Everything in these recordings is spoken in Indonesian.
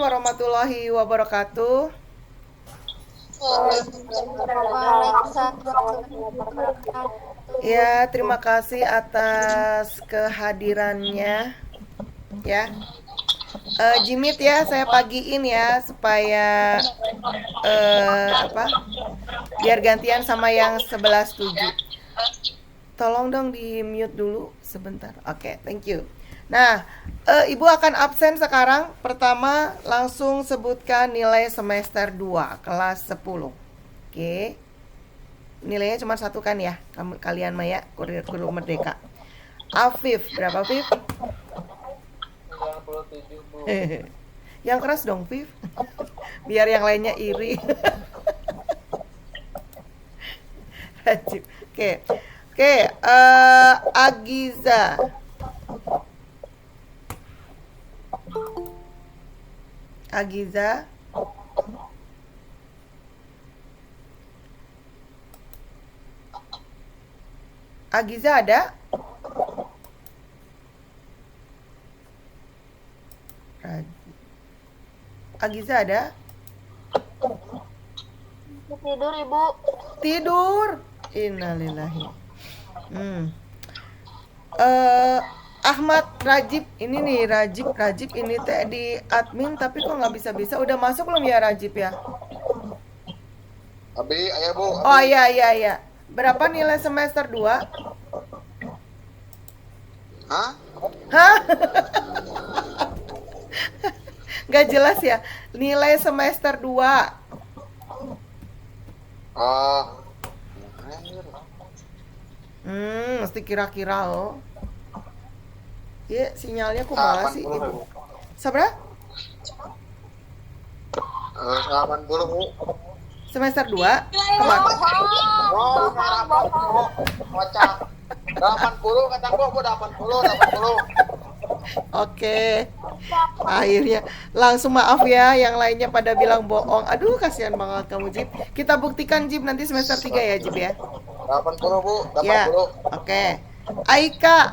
warahmatullahi wabarakatuh. Ya, terima kasih atas kehadirannya. Ya, Jimit ya, saya pagiin ya supaya biar gantian sama yang 11.7. Tolong dong di mute dulu sebentar. Oke, thank you. Nah, Ibu akan absen sekarang. Pertama, langsung sebutkan nilai semester 2, kelas 10. Oke. Nilainya cuma satu kan ya? Kalian Maya, kurikulum merdeka. Afif, berapa Afif? 97, Bu. Yang keras dong, Afif. Biar yang lainnya iri. Rajib. Oke. Oke, Agiza. Agiza. Agiza ada? Agiza ada? Tidur, Ibu. Tidur. Innalillahi. Ahmad Rajib ini nih, Rajib ini teh di admin tapi kok nggak bisa udah masuk belum ya Rajib ya? Abi, ayah Bu. Abi. Oh iya. Berapa nilai semester 2? Hah? Hah? Nggak jelas ya. Nilai semester 2. Mesti kira-kira oh. Iya, sinyalnya kok malah sih. Sabra? 80, Bu. Semester 2? Kemana? Oh, kocak. 80 kata gua 80. Oke. Akhirnya langsung maaf ya yang lainnya pada bilang bohong. Aduh, kasihan banget kamu Jip. Kita buktikan Jip nanti semester 3 ya Jip ya. 80, Bu. 80. Ya. Oke. Aika,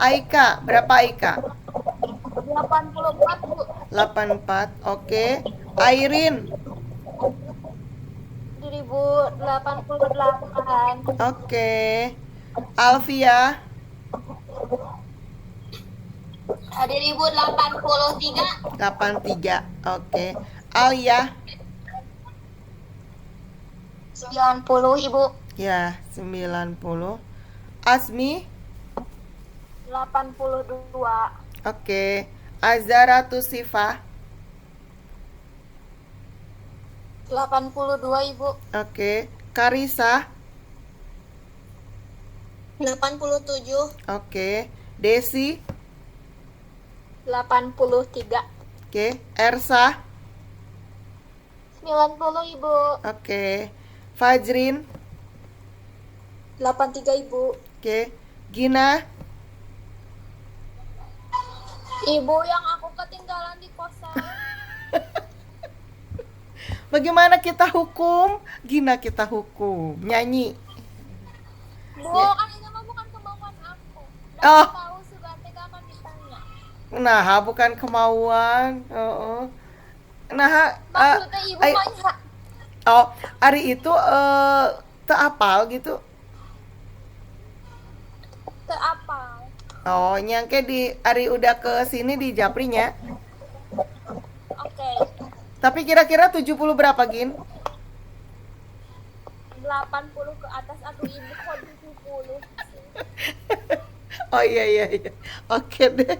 berapa Aika? 84, Bu. 84. Oke. Airin. 1088. Oke. Alfia. 1083. 83. Oke. Alia. 90, Ibu. Ya, 90. Asmi. 82. Oke. Azara Tusifa. 82, Ibu. Oke. Karisa. 87. Oke. Desi. 83. Oke. Ersa. 90, Ibu. Oke. Fajrin. 83, Ibu. Oke. Gina. Ibu yang aku ketinggalan di kosan. Bagaimana kita hukum? Gina kita hukum. Nyanyi. Bu, Ya. kan itu mah bukan kemauan aku. Oh. Tahu Sugante kapan ditanya. Nah, bukan kemauan. Oh. Nah, Maksudnya Ibu mah hari itu teu apal gitu. teu apal. Oh, nyangke di hari udah ke sini di Japrinya. Oke. Tapi kira-kira 70 berapa, Gin? 80 ke atas atau Ibu kok 70 sih? Oh iya. Oke deh.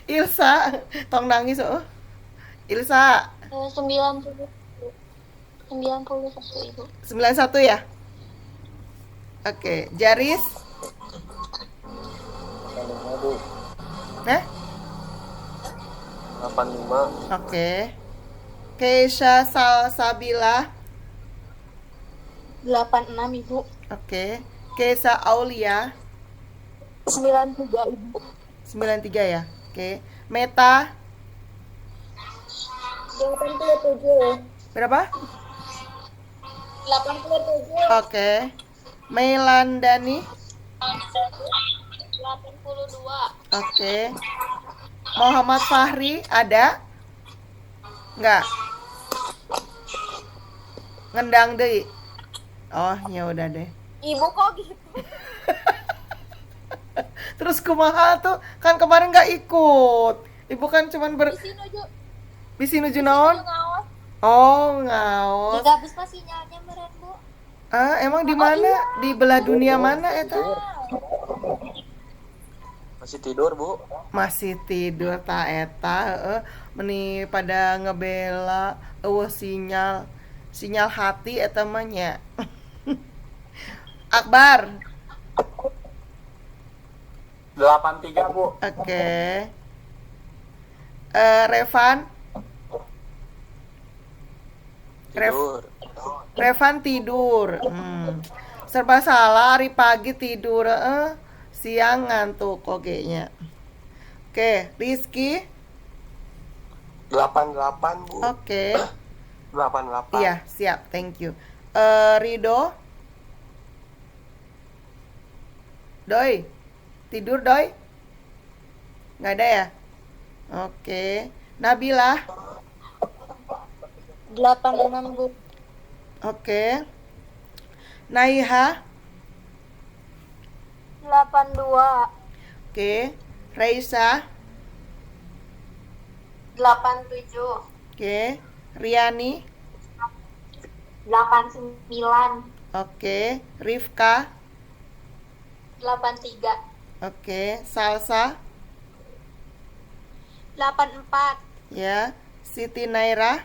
Ilsa, tong nangis oh. Ilsa 91, Ibu. 91 ya? Oke, Jaris. 85, Bu. Nah? 85. Oke. Keisha Salsabila. 86, Ibu. Oke. Keisha Aulia. 93, Ibu. 93 ya? Oke. Meta. 87. Berapa? 87. Oke. Meilandani. 82. Oke. Muhammad Fahri ada? Enggak. Ngendang deui. Oh, ya udah deh. Ibu kok gitu? Terus kumaha tuh? Kan kemarin nggak ikut. Ibu kan cuman Bisi nuju. bisi nuju naon? Ngawas. Oh, ngaos. Jika habis pas sinyalnya meren, Bu. Ah, emang di mana? Di belah dunia mana eta? Masih tidur, Bu. Masih tidur ta eta, heeh. Meni pada ngebela eueuh sinyal hati eta mah nya. Akbar. 83, Bu. Oke. Revan. Tidur. Revan tidur. Serba salah, hari pagi tidur, siang ngantuk kayaknya. Oke, Rizky. 88, Bu. Oke. 88. Iya, siap. Thank you. Rido. Doi. Tidur, Doi? Nggak ada ya? Oke. Nabila. 86, Bu. Oke. Naiha. 82. Oke. Raisa. 87. Oke. Riani. 89. Oke. Rifka. 83. Oke. Salsa. 84. Ya. Siti Naira.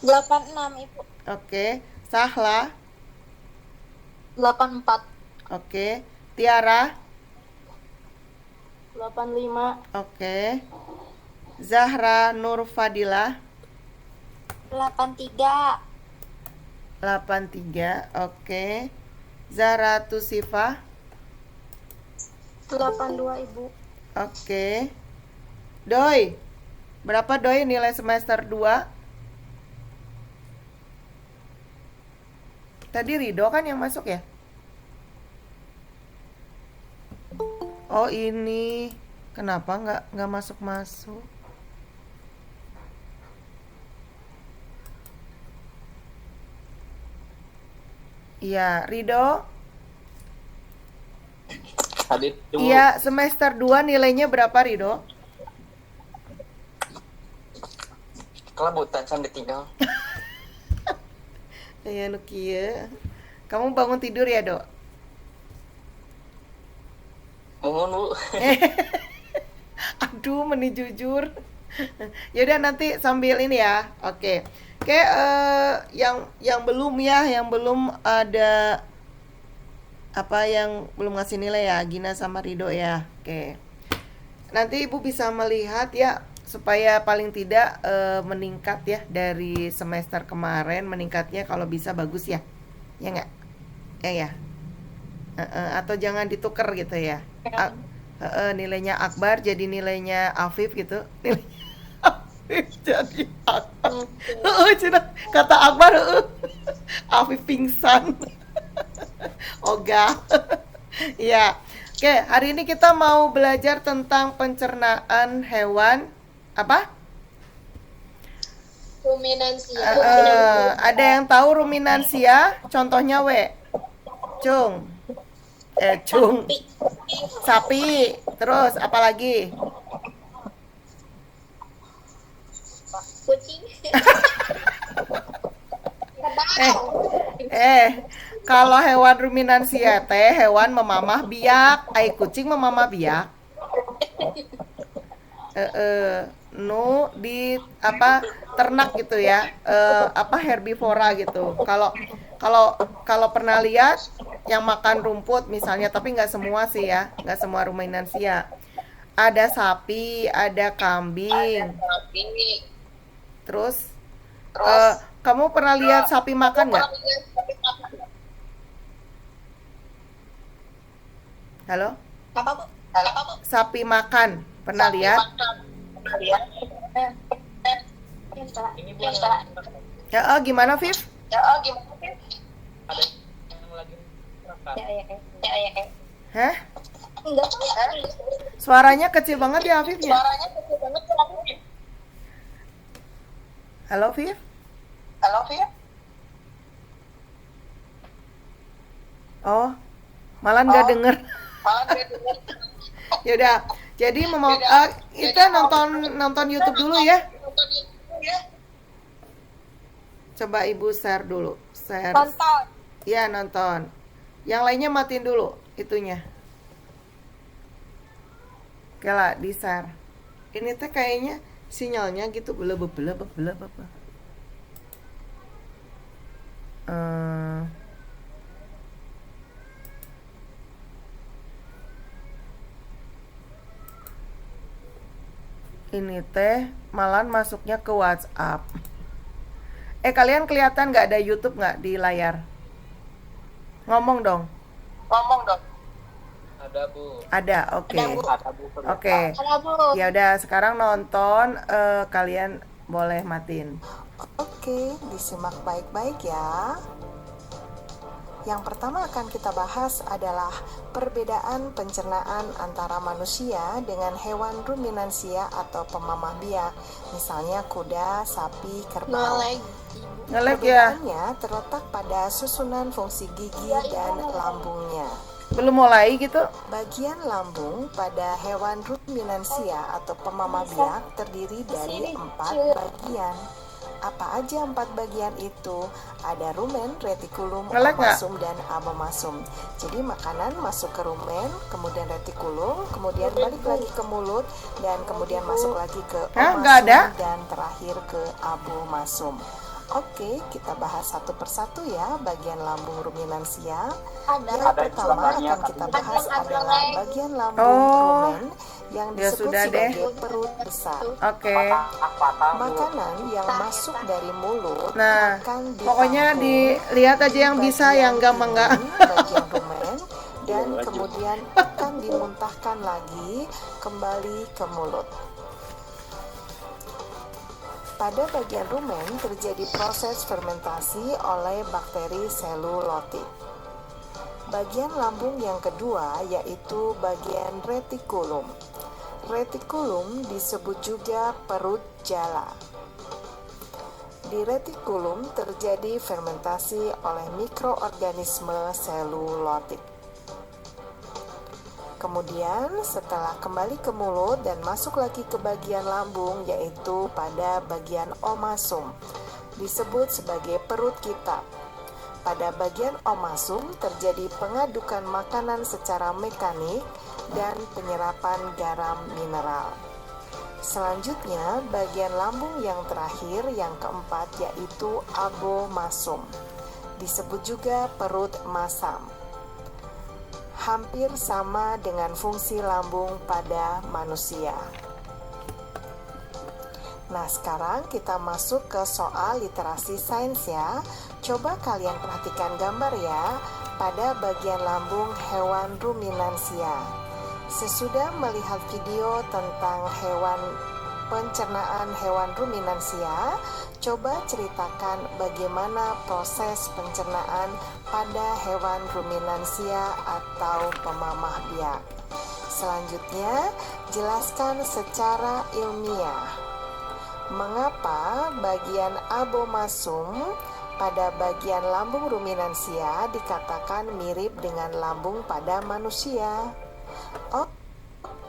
86, Ibu. Oke. Sahla. 84. Oke. Tiara. 85. Oke. Zahra Nur Fadilah. 83. 83. Oke. Zahra Tusifa. 82, Ibu. Oke. Doi. Berapa Doi nilai semester 2? Tadi Rido kan yang masuk ya? Oh ini. Kenapa nggak masuk? Iya, Rido. Hadir, Bu. Iya, semester 2 nilainya berapa Rido? Kelabutan sampai tinggal. Ya nu kieu. Kamu bangun tidur ya, Dok? Mohon, Bu. Aduh, meni jujur. Yaudah nanti sambil ini ya. Oke. Oke, yang belum ya, yang belum ada apa yang belum ngasih nilai ya, Gina sama Rido ya. Oke. Nanti Ibu bisa melihat ya supaya paling tidak meningkat ya dari semester kemarin, meningkatnya kalau bisa bagus ya. Ya enggak? Ya. Atau jangan ditukar gitu ya. Nilainya Akbar jadi nilainya Afif gitu. Nilainya Afif jadi Akbar. Kata Akbar, Afif pingsan. Oga. Ya. Oke, hari ini kita mau belajar tentang pencernaan hewan apa? Ruminansia. Ada yang tahu ruminansia? Contohnya Cung. Cung. Sapi. Terus apa lagi? Kucing. Kalau hewan ruminansia teh hewan memamah biak, kucing memamah biak. Di apa ternak gitu ya, apa herbivora gitu. Kalau pernah lihat yang makan rumput misalnya, tapi nggak semua sih ya, nggak semua ruminansia. Ada sapi, ada kambing. Terus kamu pernah lihat sapi makan nggak? Halo? Apa, Bu? Sapi makan, pernah lihat? Ya, gimana, Viv? Hah? Enggak. Suaranya kecil banget ya, Viv ya? Halo, Viv? Oh, malah nggak denger. Yaudah, jadi kita nonton YouTube dulu ya. Coba Ibu share dulu. Share. Nonton. Ya, nonton. Yang lainnya matiin dulu itunya. Oke lah, di share. Ini teh kayaknya sinyalnya gitu belebeb. Ini teh malah masuknya ke WhatsApp. Kalian kelihatan nggak ada YouTube nggak di layar? Ngomong dong. Ada, Bu. Ada, oke. Ada, Bu. Oke. Halo, Bu. Ya udah, sekarang nonton. Kalian boleh matiin. Oke, disimak baik-baik ya. Yang pertama akan kita bahas adalah perbedaan pencernaan antara manusia dengan hewan ruminansia atau pemamah biak, misalnya kuda, sapi, kerbau. Ngelek ya? Perbedaannya terletak pada susunan fungsi gigi dan lambungnya. Belum mulai gitu? Bagian lambung pada hewan ruminansia atau pemamah biak terdiri dari 4 bagian. Apa aja 4 bagian itu? Ada rumen, retikulum, Ngelek nggak? omasum, dan abomasum. Jadi makanan masuk ke rumen, kemudian retikulum, kemudian balik lagi ke mulut, dan kemudian masuk lagi ke Hah, nggak ada? omasum, dan terakhir ke abomasum. Oke, kita bahas satu persatu ya bagian lambung ruminansia. Yang Ada pertama gambarnya, akan kita Kak. bahas adalah bagian lambung Oh, rumen yang ya disebut sudah deh. sebagai perut besar. Oke. Patah, Bu. Makanan yang masuk dari mulut Nah, akan pokoknya ditampung dilihat aja yang di bisa, bagian yang gampang nggak. ini, bagian rumen, dan kemudian akan dimuntahkan lagi kembali ke mulut. Pada bagian rumen terjadi proses fermentasi oleh bakteri selulotik. Bagian lambung yang kedua yaitu bagian retikulum. Retikulum disebut juga perut jala. Di retikulum terjadi fermentasi oleh mikroorganisme selulotik. Kemudian setelah kembali ke mulut dan masuk lagi ke bagian lambung yaitu pada bagian omasum, disebut sebagai perut kita. Pada bagian omasum terjadi pengadukan makanan secara mekanik dan penyerapan garam mineral. Selanjutnya bagian lambung yang terakhir yang keempat yaitu abomasum, disebut juga perut masam. Hampir sama dengan fungsi lambung pada manusia. Nah, sekarang kita masuk ke soal literasi sains ya. Coba kalian perhatikan gambar ya pada bagian lambung hewan ruminansia. Sesudah melihat video tentang pencernaan hewan ruminansia, coba ceritakan bagaimana proses pencernaan pada hewan ruminansia atau pemamah biak. Selanjutnya, jelaskan secara ilmiah mengapa bagian abomasum pada bagian lambung ruminansia dikatakan mirip dengan lambung pada manusia.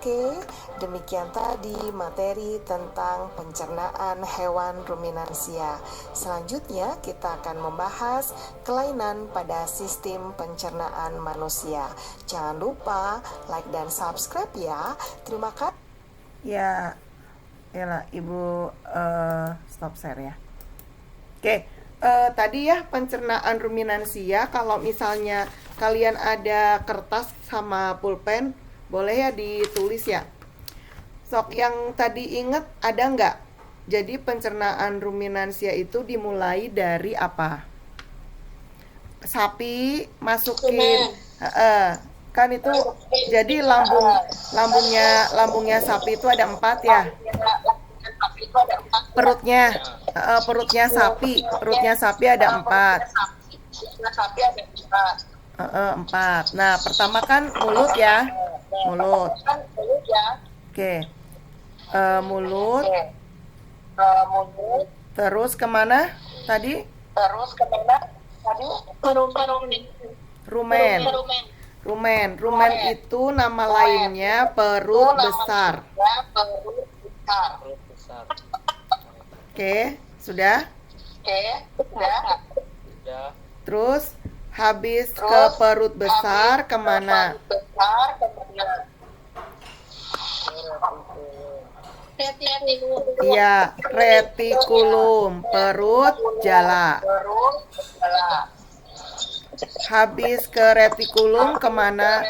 Oke, demikian tadi materi tentang pencernaan hewan ruminansia. Selanjutnya kita akan membahas kelainan pada sistem pencernaan manusia. Jangan lupa like dan subscribe ya. Terima kasih. Ya, yalah Ibu stop share ya. Oke, tadi ya pencernaan ruminansia. Kalau misalnya kalian ada kertas sama pulpen, boleh ya ditulis ya. Sok yang tadi inget ada nggak? Jadi pencernaan ruminansia itu dimulai dari apa? Sapi masukin, kan itu. Jadi lambungnya sapi itu ada 4 ya. Perutnya sapi ada 4. 4. Nah, pertama kan mulut ya. Mulut. Oke. Mulut. Terus kemana tadi? Rumen. Rumen itu nama lainnya perut besar. Perut besar. Oke, sudah? Sudah. Terus habis ke perut besar kemana? Iya, retikulum, perut jala. Habis ke retikulum kemana?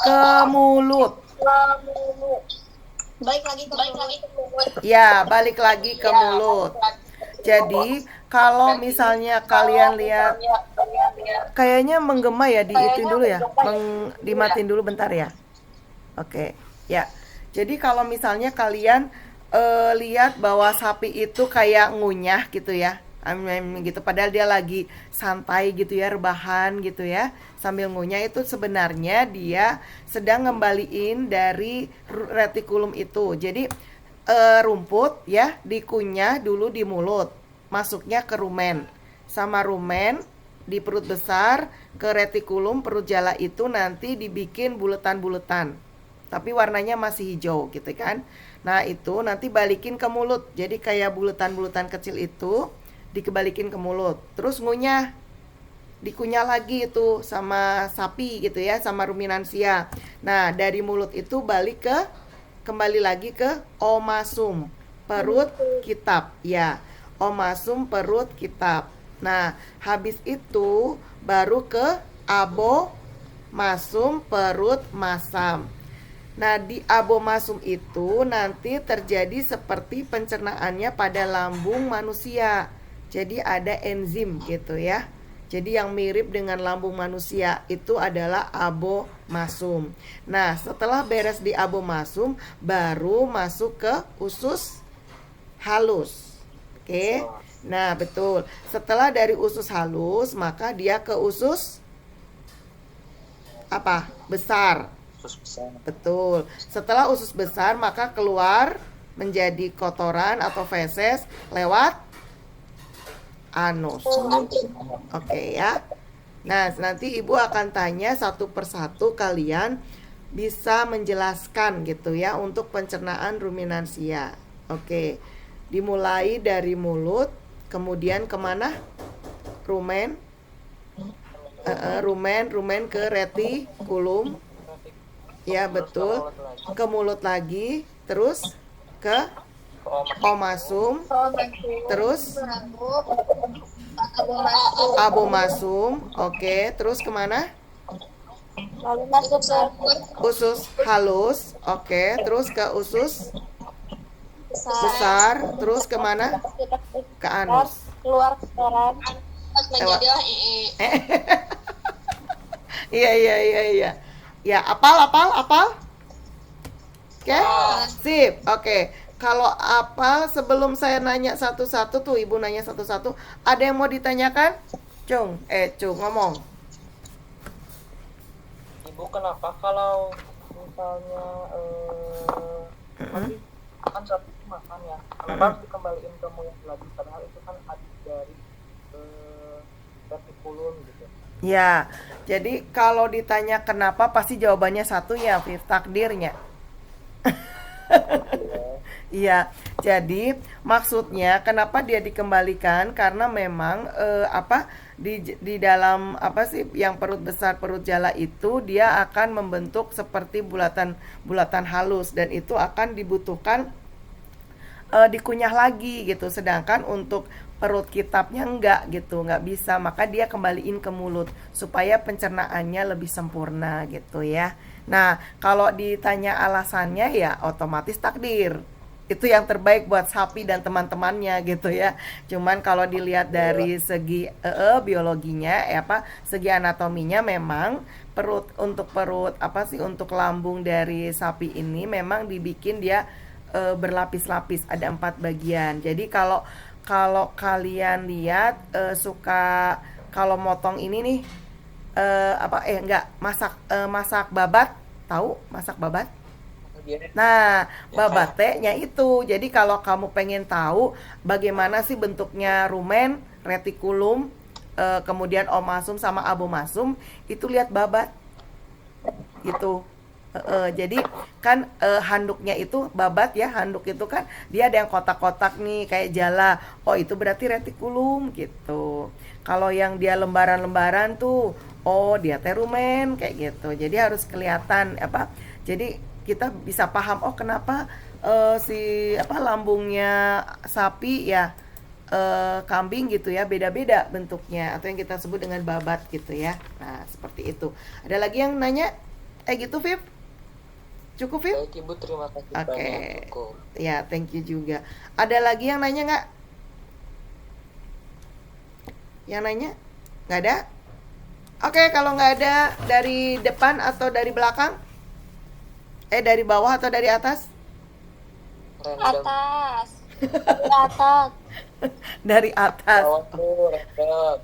Ke mulut. Baik lagi ke mulut. Ya, balik lagi ke mulut. Jadi, kalau misalnya kalian lihat, kayaknya menggema ya, diitin dulu ya, dimatiin dulu bentar ya. Oke, ya. Jadi kalau misalnya kalian lihat bahwa sapi itu kayak ngunyah gitu ya, gitu. Padahal dia lagi santai gitu ya, rebahan gitu ya, sambil ngunyah, itu sebenarnya dia sedang ngembaliin dari retikulum itu. Jadi rumput ya dikunyah dulu di mulut, masuknya ke rumen, sama rumen di perut besar ke retikulum perut jala itu nanti dibikin buletan-buletan, tapi warnanya masih hijau gitu kan. Nah itu nanti balikin ke mulut, jadi kayak buletan-buletan kecil itu dikebalikin ke mulut, terus ngunyah, dikunyah lagi itu sama sapi gitu ya, sama ruminansia. Nah dari mulut itu kembali lagi ke omasum, perut kitab ya, omasum perut kitab. Nah habis itu baru ke abomasum perut masam. Nah di abomasum itu nanti terjadi seperti pencernaannya pada lambung manusia. Jadi ada enzim gitu ya. Jadi yang mirip dengan lambung manusia itu adalah abomasum. Nah setelah beres di abomasum baru masuk ke usus halus. Oke. Nah betul. Setelah dari usus halus maka dia ke usus apa? Besar. Betul. Setelah usus besar maka keluar menjadi kotoran atau feses lewat anus. Oke ya. Nah nanti ibu akan tanya satu persatu, kalian bisa menjelaskan gitu ya untuk pencernaan ruminansia. Oke. Dimulai dari mulut, kemudian kemana? Rumen. Rumen ke retikulum. Ya betul. Ke mulut lagi, terus ke omasum, terus abomasum. Oke, terus kemana? Lalu masuk ke Usus halus. Oke, terus ke usus besar. Terus kemana? Ke anus. keluar kotoran. Menjadilah Iya. Ya, apal. Oke, sip. Oke, kalau apal, sebelum saya nanya satu-satu tuh, ibu nanya satu-satu, ada yang mau ditanyakan? Cung ngomong. Ibu kenapa kalau misalnya masih kan sapi makan ya, kenapa harus dikembaliin ke mulut lagi, padahal itu kan habis dari retikulum gitu. Ya, jadi kalau ditanya kenapa pasti jawabannya satu ya, Viv, takdirnya. Iya, jadi maksudnya kenapa dia dikembalikan, karena memang di dalam yang perut besar perut jala itu dia akan membentuk seperti bulatan halus, dan itu akan dibutuhkan dikunyah lagi gitu. Sedangkan untuk perut kitabnya nggak bisa, maka dia kembaliin ke mulut supaya pencernaannya lebih sempurna gitu ya. Nah kalau ditanya alasannya ya otomatis takdir, itu yang terbaik buat sapi dan teman-temannya gitu ya. Cuman kalau dilihat dari segi biologinya segi anatominya, memang untuk lambung dari sapi ini memang dibikin dia berlapis-lapis, ada 4 bagian. Jadi kalau kalian lihat kalau motong ini nih masak babat, tahu masak babat? bagiannya. Nah, Ya, babatnya itu. Jadi kalau kamu pengen tahu bagaimana sih bentuknya rumen, retikulum, kemudian omasum sama abomasum, itu lihat babat gitu. Jadi kan handuknya itu babat ya, handuk itu kan dia ada yang kotak-kotak nih kayak jala. Oh, itu berarti retikulum gitu. Kalau yang dia lembaran-lembaran tuh, oh dia terumen kayak gitu. Jadi harus kelihatan apa? Jadi kita bisa paham oh kenapa si apa lambungnya sapi ya kambing gitu ya beda-beda bentuknya atau yang kita sebut dengan babat gitu ya. Nah, seperti itu. Ada lagi yang nanya? Gitu, Viv? Cukup, Viv? baik Ibu, terima kasih Oke. banyak. Cukup. Ya, thank you juga. Ada lagi yang nanya nggak? Yang nanya? Nggak ada? Oke, kalau nggak ada dari depan atau dari belakang? Dari bawah atau dari atas? Random. Atas. Di atas. Dari atas. Bawah tuh, random.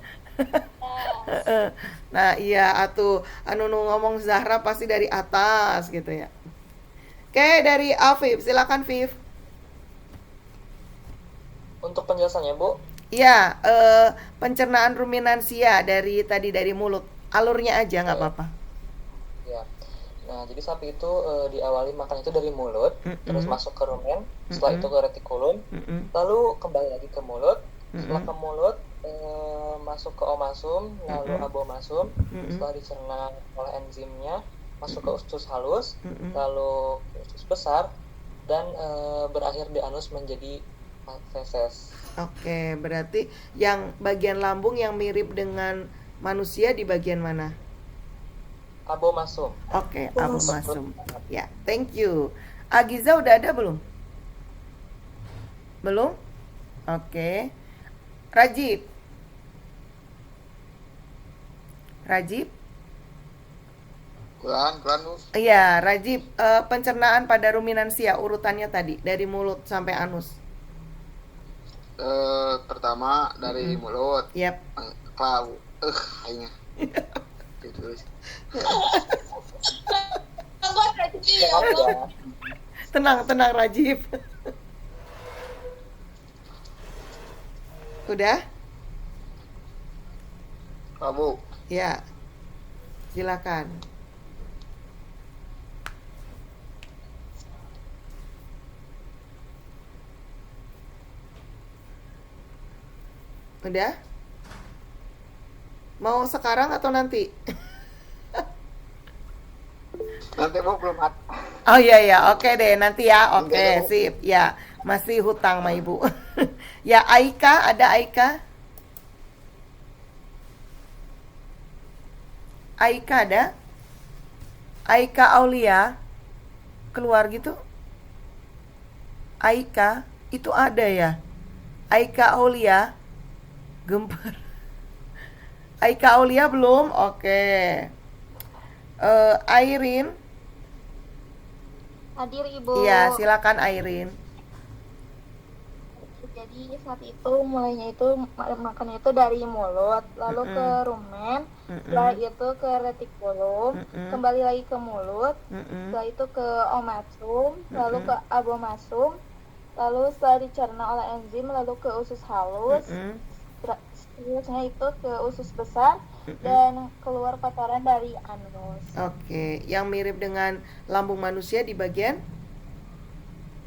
Nah, iya atuh anu nu ngomong Zahra pasti dari atas gitu ya. Oke, dari Afif, silakan Viv. Untuk penjelasannya Bu, Iya, pencernaan ruminansia dari tadi dari mulut. Alurnya aja nggak apa-apa. ya. Nah, jadi sapi itu diawali makan itu dari mulut, terus masuk ke rumen, setelah itu ke retikulum, lalu kembali lagi ke mulut, setelah ke mulut masuk ke omasum, lalu abomasum, setelah dicerna oleh enzimnya, masuk ke usus halus, lalu ke usus besar, dan berakhir di anus menjadi feses. Oke, berarti yang bagian lambung yang mirip dengan manusia di bagian mana? Abomasum. Oke, abomasum. Ya, thank you. Agiza udah ada belum? Belum? Oke. Rajib. Rajib? Kulan Bu. Iya, Rajib, pencernaan pada ruminansia urutannya tadi dari mulut sampai anus. Pertama dari mulut. Yap. Klau. Kayaknya. Terus. Enggak rezeki ya, Maaf Bu. ya. Tenang Rajib. Udah? Kamu. Ya. Silakan. Udah? Mau sekarang atau nanti? Nanti Bu belum ada. Oh iya, oke deh, nanti ya. Oke, Oke, Bu. sip. Ya, masih hutang sama Ibu. Ya, Aika, ada Aika? Aika ada? Aika Aulia? Keluar gitu? Aika, itu ada ya? Aika Aulia? Gempar. Aika Aulia belum? Oke. Airin? Hadir Ibu. Iya, silakan Airin. Jadi saat itu mulainya itu makannya itu dari mulut, lalu ke rumen, setelah itu ke retikulum, kembali lagi ke mulut, setelah itu ke omasum, lalu ke abomasum, lalu setelah dicerna oleh enzim lalu ke usus halus, seterusnya itu ke usus besar dan keluar kotoran dari anus. Oke, yang mirip dengan lambung manusia di bagian?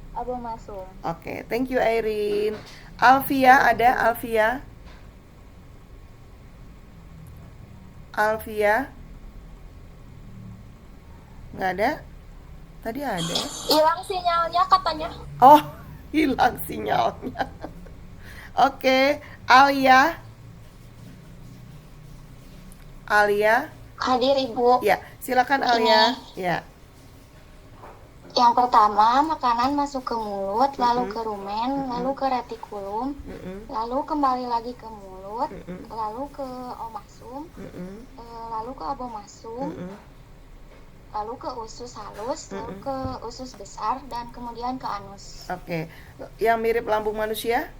Abomasum. Oke, thank you Airin. Alfia ada? Alfia? Alfia? Nggak ada? Tadi ada. Hilang sinyalnya katanya. Oh, hilang sinyalnya. Oke, Alia? Alia? Hadir Ibu. Ya, silakan Alia. Ya. Yang pertama, makanan masuk ke mulut, lalu ke rumen, lalu ke retikulum, lalu kembali lagi ke mulut, lalu ke omasum, lalu ke abomasum, lalu ke usus halus, lalu ke usus besar, dan kemudian ke anus. Oke, yang mirip lambung manusia?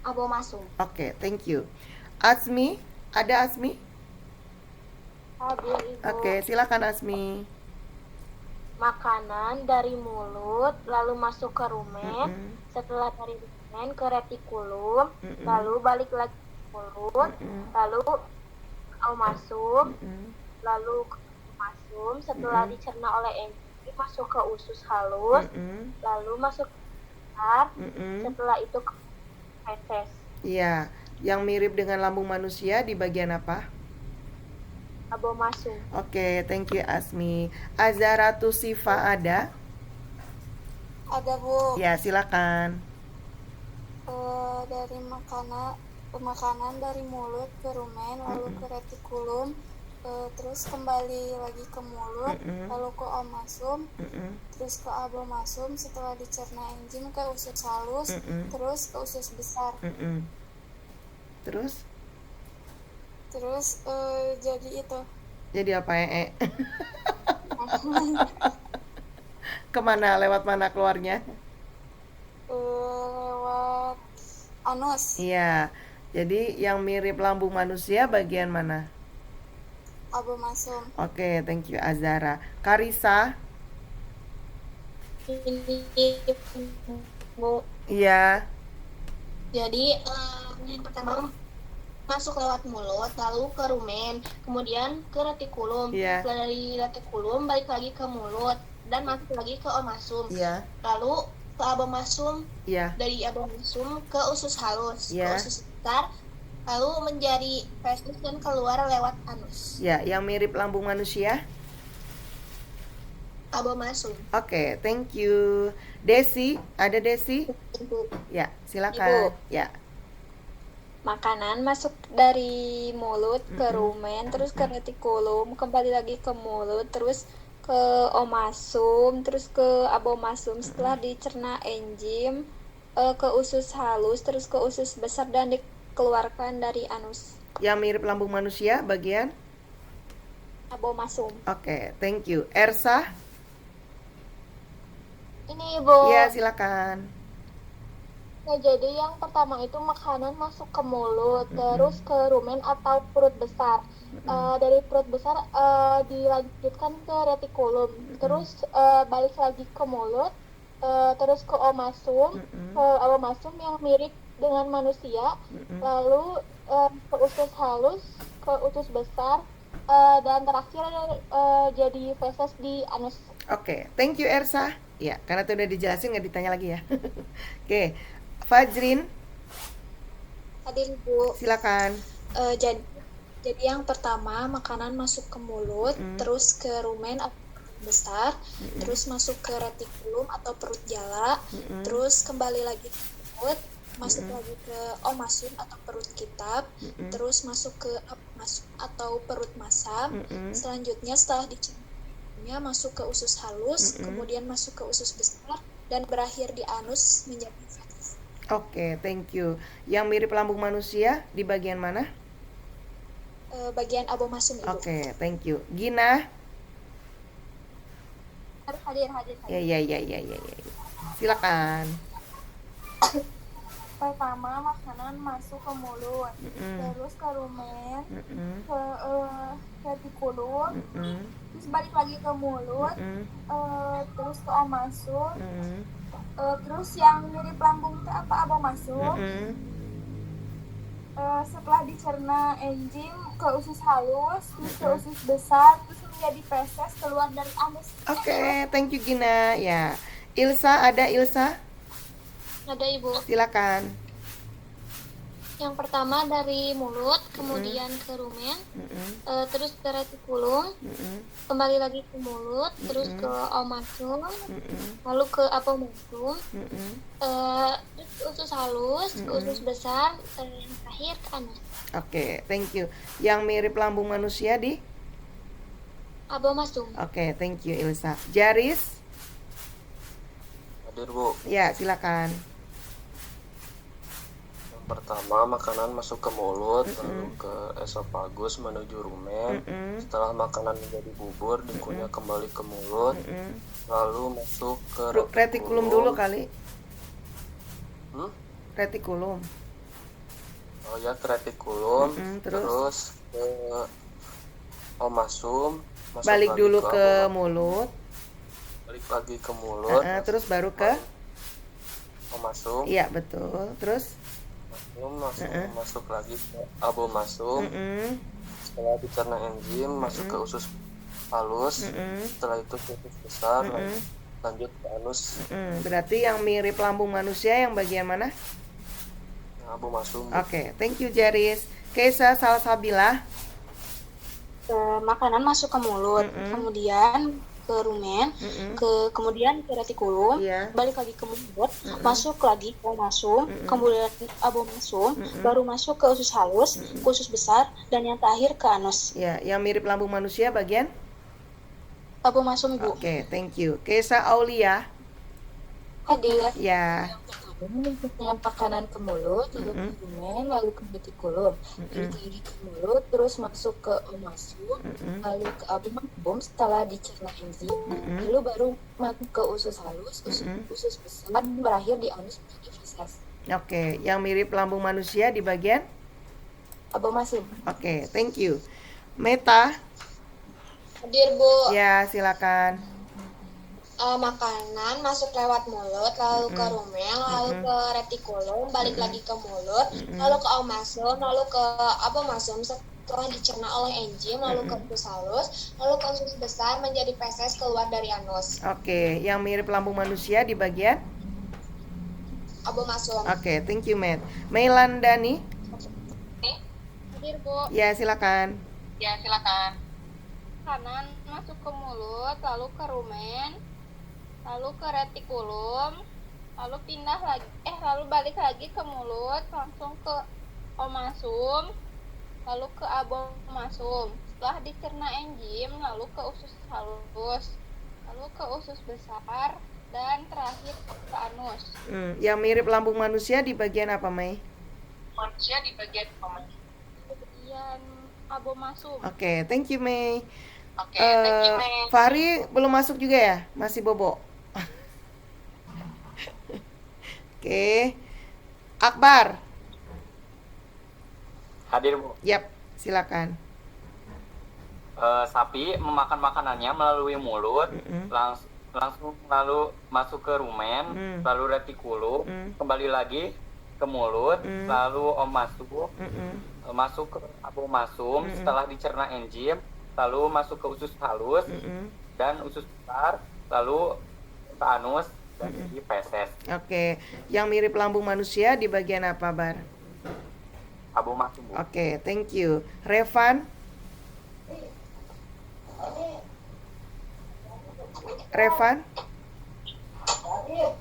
Abomasum. Oke, thank you. Asmi, ada Asmi? Hadir Ibu. Oke, silakan Asmi. makanan dari mulut lalu masuk ke rumen, Mm-mm. setelah dari rumen ke retikulum, Mm-mm. lalu balik lagi ke mulut, Mm-mm. lalu omasum, Mm-mm. lalu ke omasum, setelah Mm-mm. dicerna oleh enzim masuk ke usus halus, Mm-mm. lalu masuk ke besar, Mm-mm. setelah itu ke feses. Iya, yang mirip dengan lambung manusia di bagian apa? Abomasum. Oke, thank you Asmi. Azaratu Sifa ada? Ada Bu, Ya, silakan. dari makanan dari mulut ke rumen, lalu ke retikulum, terus kembali lagi ke mulut, Mm-mm. lalu ke omasum, Mm-mm. terus ke abomasum, setelah dicerna enzim ke usus halus, Mm-mm. terus ke usus besar, Mm-mm. Terus? terus jadi itu. Jadi apa Kemana? Lewat mana keluarnya? Lewat anus, Iya. Jadi yang mirip lambung manusia bagian mana? abomasum. Oke, thank you Azara. Karisa? Ini Bu. Iya. Jadi yang pertama masuk lewat mulut, lalu ke rumen, kemudian ke retikulum. Iya. Setelah dari retikulum balik lagi ke mulut dan masuk lagi ke omasum. Iya. Lalu ke abomasum, Iya. dari abomasum ke usus halus, Iya. ke usus besar, lalu menjadi feses dan keluar lewat anus. Ya, yang mirip lambung manusia? Abomasum. Oke, thank you. Desi, ada Desi? Ya, silakan. Ya. Makanan masuk dari mulut ke Mm-mm. rumen, terus ke retikulum, kembali lagi ke mulut, terus ke omasum, terus ke abomasum. Setelah dicerna enzim, ke usus halus, terus ke usus besar dan dikeluarkan dari anus. Yang mirip lambung manusia bagian? Abomasum. Oke, thank you. Ersa? Ini Bu. Ya, silakan. Nah, jadi yang pertama itu makanan masuk ke mulut, terus ke rumen atau perut besar. Dari perut besar dilanjutkan ke retikulum, terus balik lagi ke mulut, terus ke omasum, ke abomasum yang mirip dengan manusia, lalu ke usus halus, ke usus besar, dan terakhir jadi feses di anus. Oke, thank you Ersa. Ya, karena itu udah dijelasin nggak ditanya lagi ya. Oke, Fajrin, Hadir Bu. silakan. Jadi yang pertama makanan masuk ke mulut, terus ke rumen atau perut besar, terus masuk ke retikulum atau perut jala, terus kembali lagi ke mulut, masuk lagi ke omasum atau perut kitab, terus masuk ke abomasum atau perut masam. Selanjutnya setelah dicernanya masuk ke usus halus, kemudian masuk ke usus besar dan berakhir di anus menjadi fetus. Oke, thank you. Yang mirip lambung manusia di bagian mana? Bagian abomasum Ibu. Oke, thank you. Gina? Hadir. Ya. Silakan. Pertama makanan masuk ke mulut, terus ke rumen, ke retikulum, terus balik lagi ke mulut, terus ke omasum, terus yang mirip lambung itu apa abomasum. Setelah dicerna enzim ke usus halus, terus ke usus besar, terus menjadi feses keluar dari anus. Oke, thank you Gina. Ya, Ilsa, ada Ilsa? Ada Ibu. Silakan. Yang pertama dari mulut, kemudian ke rumen, terus ke retikulum, kembali lagi ke mulut, terus ke omasum, lalu ke abomasum, terus ke usus halus, ke usus besar, yang terakhir ke anus. Oke, thank you. Yang mirip lambung manusia di? Abomasum. Oke, thank you Ilsa. Jaris? Hadir Bu. Ya, silakan. Yang pertama makanan masuk ke mulut, lalu ke esofagus menuju rumen. Setelah makanan menjadi bubur, dikunyah kembali ke mulut, lalu masuk ke Retikulum dulu kali. Hmm? Retikulum. Oh ya, ke retikulum, terus? terus ke omasum, masuk Balik lagi dulu ke abomasum. mulut. balik lagi ke mulut, Terus baru ke omasum, iya betul. Terus masuk lagi ke abomasum. Setelah dicerna enzim masuk ke usus halus. Setelah itu ke usus besar, lanjut ke anus. Berarti yang mirip lambung manusia yang bagian mana? Abomasum. Oke, thank you Jaris. Keisa Salsabila. Makanan masuk ke mulut, kemudian ke rumen, kemudian ke retikulum, Iya. balik lagi ke mulut, masuk lagi ke omasum, kemudian abomasum, baru masuk ke usus halus, ke usus besar, dan yang terakhir ke anus. Ya, yang mirip lambung manusia bagian? Abomasum, Bu. Oke, thank you. Keisa Aulia. Hadir. Ya. Yang makanan ke mulut, lalu ke rumen, lalu ke retikulum, balik lagi ke mulut, terus masuk ke omasum, lalu ke abomasum setelah dicerna enzim, lalu baru masuk ke usus halus, usus besar, dan berakhir di anus menjadi feses. Oke, yang mirip lambung manusia di bagian? Abomasum. Oke, thank you. Meta. Hadir, Bu. Ya, silakan. Makanan masuk lewat mulut, lalu ke rumen, lalu ke retikulum, balik lagi ke mulut, lalu ke omasum, lalu ke abomasum setelah dicerna oleh enzim, lalu ke usus halus, lalu ke usus besar menjadi feses keluar dari anus. Oke, yang mirip lambung manusia di bagian? Abomasum. Oke, thank you, Matt. Meilandani. Hadir, Bu. Ya, silakan. Kanan masuk ke mulut, lalu ke rumen, lalu ke retikulum, lalu lalu balik lagi ke mulut, langsung ke omasum, lalu ke abomasum. Setelah dicerna enzim, lalu ke usus halus, lalu ke usus besar, dan terakhir ke anus. Yang mirip lambung manusia di bagian apa, Mei? Bagian abomasum. Oke, thank you, Mei. Fahri belum masuk juga ya? Masih bobo. Oke. Akbar. Hadir, Bu. Yap, silakan. Sapi memakan makanannya melalui mulut, langsung lalu masuk ke rumen, lalu retikulum, kembali lagi ke mulut, lalu omasum, masuk ke abomasum, setelah dicerna enzim, lalu masuk ke usus halus dan usus besar, lalu ke anus dan di feses. Oke, yang mirip lambung manusia di bagian apa, Bar? Abomasum, Bu. Oke, thank you. Revan.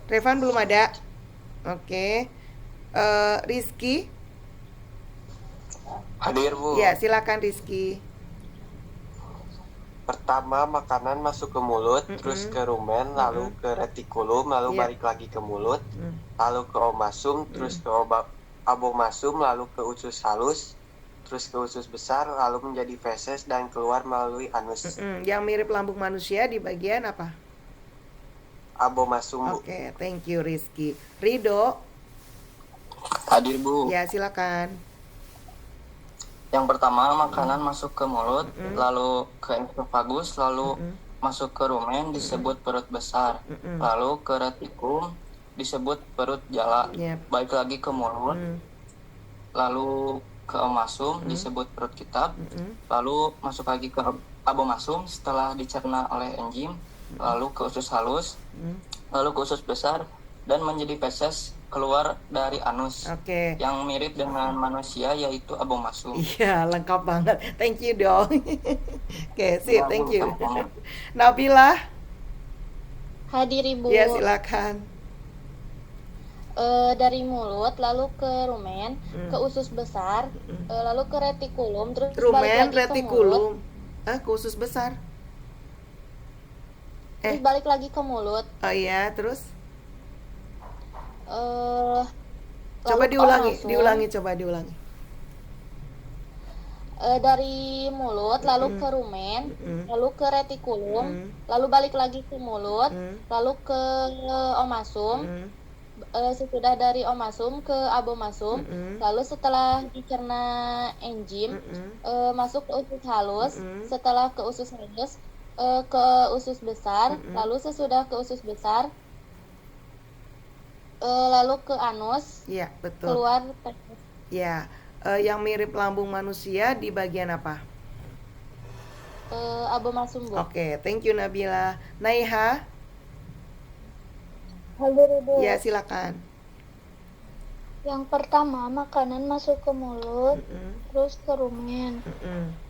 Revan belum ada. Oke. Rizky. Hadir, Bu. Ya, silakan Rizky. Pertama makanan masuk ke mulut, terus ke rumen, lalu ke retikulum, lalu balik lagi ke mulut, lalu ke omasum, terus ke abomasum, lalu ke usus halus, terus ke usus besar, lalu menjadi feses dan keluar melalui anus. Yang mirip lambung manusia di bagian apa? Abomasum, Bu. Oke, thank you Rizky. Rido. Hadir, Bu. Ya, silakan. Yang pertama, makanan masuk ke mulut, lalu ke esofagus, lalu masuk ke rumen disebut perut besar, lalu ke retikulum disebut perut jala, balik lagi ke mulut, lalu ke omasum disebut perut kitab, lalu masuk lagi ke abomasum setelah dicerna oleh enzim, lalu ke usus halus, lalu ke usus besar, dan menjadi feses keluar dari anus. Oke. Yang mirip dengan manusia yaitu abomasum. Iya, lengkap banget. Thank you dong. Oke, sip, thank you. Nabila. Hadir, Ibu. Ya, silakan. Dari mulut lalu ke rumen, ke usus besar, lalu ke retikulum, terus Rumen, balik lagi ke mulut. ke usus besar. Terus balik lagi ke mulut. Oh iya, terus? Coba diulangi. Dari mulut lalu ke rumen, lalu ke retikulum, lalu balik lagi ke mulut, lalu ke omasum, sesudah dari omasum ke abomasum, lalu setelah dicerna enzim, masuk ke usus halus, setelah ke usus halus ke usus besar, lalu sesudah ke usus besar, lalu ke anus, Iya, betul. keluar fekes. Ya, yang mirip lambung manusia di bagian apa? Abomasum, Bu. Oke, thank you Nabila. Naiha? Hadir, Ibu. Ya, silakan. Yang pertama, makanan masuk ke mulut, terus ke rumen.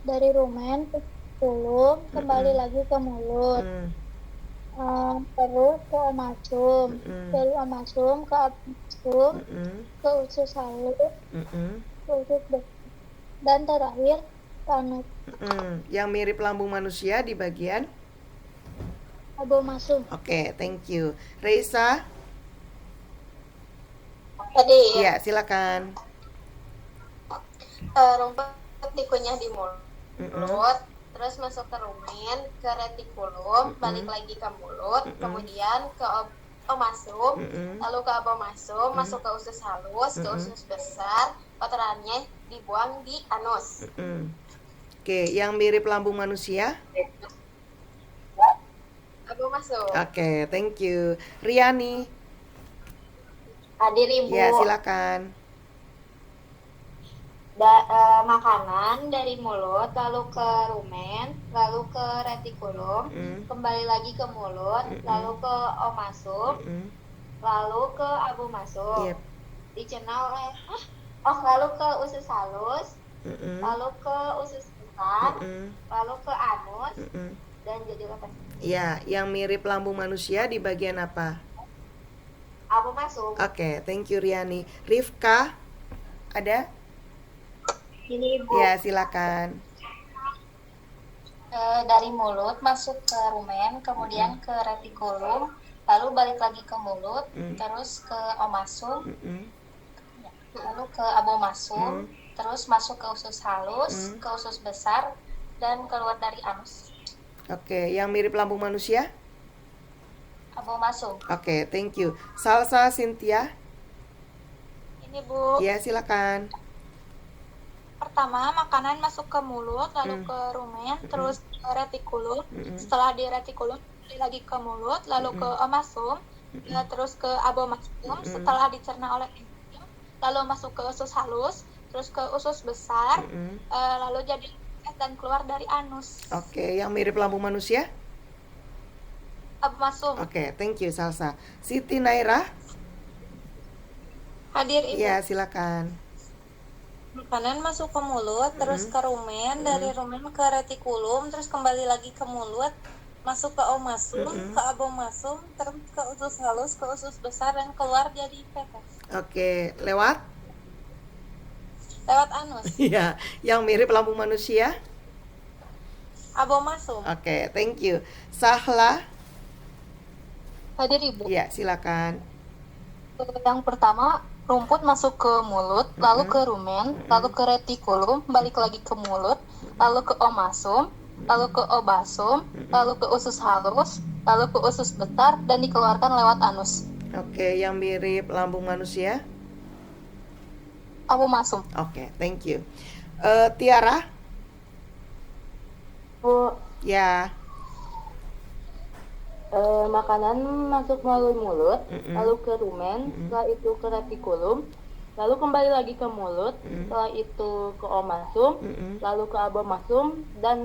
Dari rumen ke mulut, kembali lagi ke mulut. Terus ke omasum. Dari omasum ke abomasum, ke usus halus, ke usus besar. Dan terakhir, ke anus. Yang mirip lambung manusia di bagian? Abomasum. Oke, thank you. Reisa? Tadi Ya, silakan. rumput dikunyah di mulut, terus masuk ke rumen, ke retikulum, balik lagi ke mulut, kemudian ke omasum, lalu ke abomasum, masuk ke usus halus, ke usus besar, kotorannya dibuang di anus. Oke, yang mirip lambung manusia? Abomasum. Oke, thank you. Riani? Hadir, Ibu. Ya, silakan. Makanan dari mulut, lalu ke rumen, lalu ke retikulum, kembali lagi ke mulut, lalu ke omasum, lalu ke abomasum. Yep. Dicerna oleh lalu ke usus halus, lalu ke usus besar, lalu ke anus, dan jadi lepas. Ya, yang mirip lambung manusia di bagian apa? Abomasum. Oke, thank you Riani. Rifka? Ada? Ini, Ibu. Ya, silakan. Dari mulut masuk ke rumen, kemudian ke retikulum, lalu balik lagi ke mulut, terus ke omasum, lalu ke abomasum, terus masuk ke usus halus, ke usus besar, dan keluar dari anus. Oke, yang mirip lambung manusia? Abomasum. Oke, thank you. Salsa Cynthia? Ini, Bu. Ya, silakan. Pertama, makanan masuk ke mulut, lalu ke rumen, terus ke retikulum. Setelah di retikulum, lagi ke mulut, lalu ke omasum, terus ke abomasum. Setelah dicerna oleh enzim, lalu masuk ke usus halus, terus ke usus besar, lalu jadi dan keluar dari anus. Oke, yang mirip lambung manusia? Abomasum. Oke, thank you Salsa. Siti Naira? Hadir, Ibu. Ya, silakan. Makanan masuk ke mulut, terus ke rumen, dari rumen ke retikulum, terus kembali lagi ke mulut, masuk ke omasum, ke abomasum, terus ke usus halus, ke usus besar, dan keluar jadi fekes. Oke, lewat? Lewat anus. Ya, yang mirip lambung manusia? Abomasum. Oke, thank you. Sahla? Hadir, Ibu. Ya, silakan. Yang pertama, rumput masuk ke mulut, lalu ke rumen, lalu ke retikulum, balik lagi ke mulut, lalu ke omasum, lalu ke obasum, lalu ke usus halus, lalu ke usus besar, dan dikeluarkan lewat anus. Oke, yang mirip lambung manusia? Abomasum. Oke, thank you. Tiara? Bu, Ya. makanan masuk melalui mulut, lalu ke rumen, setelah itu ke retikulum, lalu kembali lagi ke mulut, setelah itu ke omasum, lalu ke abomasum, dan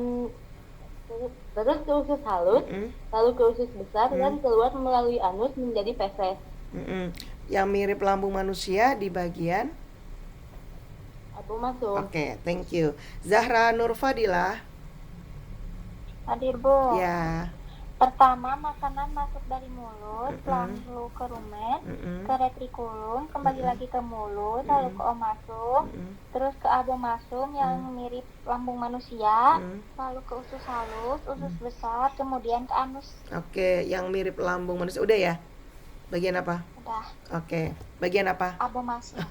terus ke usus halus, lalu ke usus besar, dan keluar melalui anus menjadi feses. Yang mirip lambung manusia di bagian? Abomasum. Oke, thank you. Zahra Nurfadilah? Hadir, Bu. Ya. Pertama, makanan masuk dari mulut, lalu ke rumen, ke retikulum, kembali lagi ke mulut, lalu ke omasum, terus ke abomasum yang mirip lambung manusia, lalu ke usus halus, usus besar, kemudian ke anus. Oke, yang mirip lambung manusia. Udah ya? Bagian apa? Udah. Oke, bagian apa? Abomasum.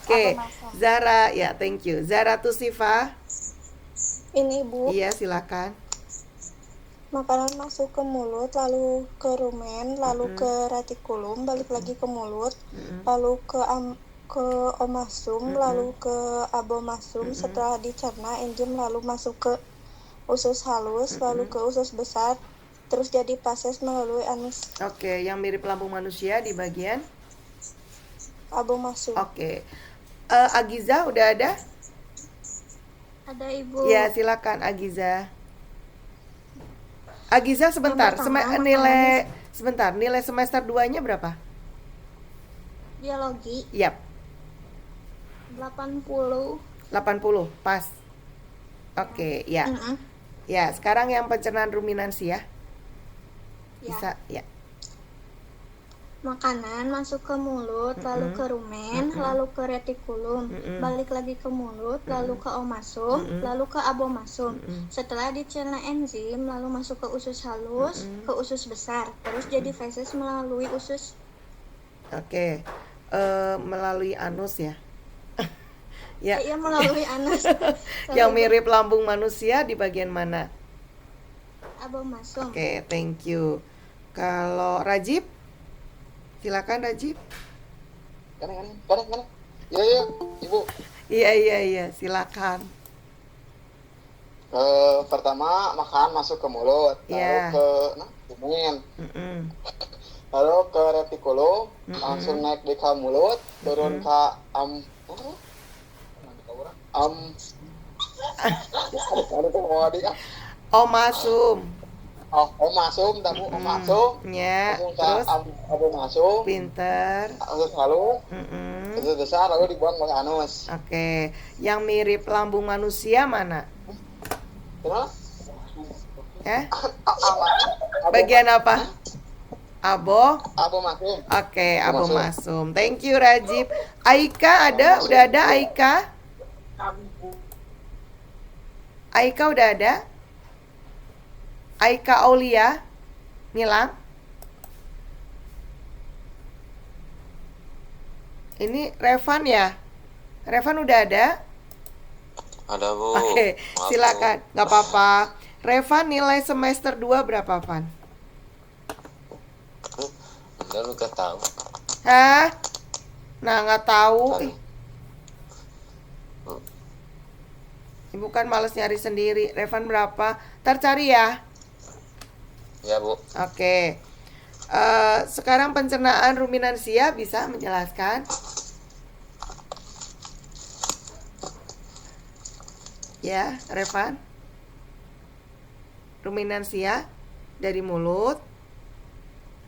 Oke, Zara, ya thank you. Zara Tusifa? Ini, Bu. Iya, silakan. Makanan masuk ke mulut, lalu ke rumen, lalu ke retikulum, balik lagi ke mulut, lalu ke omasum, lalu ke abomasum. Setelah dicerna enzim, lalu masuk ke usus halus, lalu ke usus besar, terus jadi proses melalui anus. Oke, yang mirip lambung manusia di bagian. Abomasum. Oke. Agiza udah ada? Ada Ibu. Ya, silakan Agiza. Agiza sebentar, Yang pertama, nilai semester 2-nya berapa? Biologi Yap, 80. 80, pas. Oke, ya. Ya, sekarang yang pencernaan ruminansi ya. Bisa, ya. Makanan masuk ke mulut, lalu ke rumen, lalu ke retikulum, balik lagi ke mulut, lalu ke omasum, lalu ke abomasum. Setelah dicerna enzim, lalu masuk ke usus halus, ke usus besar, terus jadi feses melalui usus. Oke. Melalui anus ya. Ya. Iya, melalui anus. Yang mirip lambung manusia di bagian mana? Abomasum. Oke, thank you. Kalau Rajib? Silakan Rajib. Kanan. Iya, Ibu. Iya, silakan. Pertama makan masuk ke mulut, Iya. lalu ke rumen, lalu ke retikulum, langsung naik di ke mulut, turun ke Omasum. omasum, tamu omasum, Ya, langsung ke terus abomasum, pinter. lalu Mm-mm. usus besar, lalu dibuang ke anus. Oke, yang mirip lambung manusia mana? Terus Ya, bagian apa? abomasum. Oke, abomasum. Thank you Rajib. Aika ada? Udah ada Aika? Aika udah ada? Aika Aulia ngilang. Ini Revan ya? Revan udah ada? Ada Bu. Oke, Maaf, silakan. Nggak apa-apa. Revan nilai semester 2 berapa, Van? Bu. Bener lu gak tahu. Hah? Nah, nggak tahu. Tahu. Ih. Ibu kan males nyari sendiri. Revan berapa? Ntar cari ya. Ya Bu. Oke. Sekarang pencernaan ruminansia bisa menjelaskan? Ya, Revan. Ruminansia dari mulut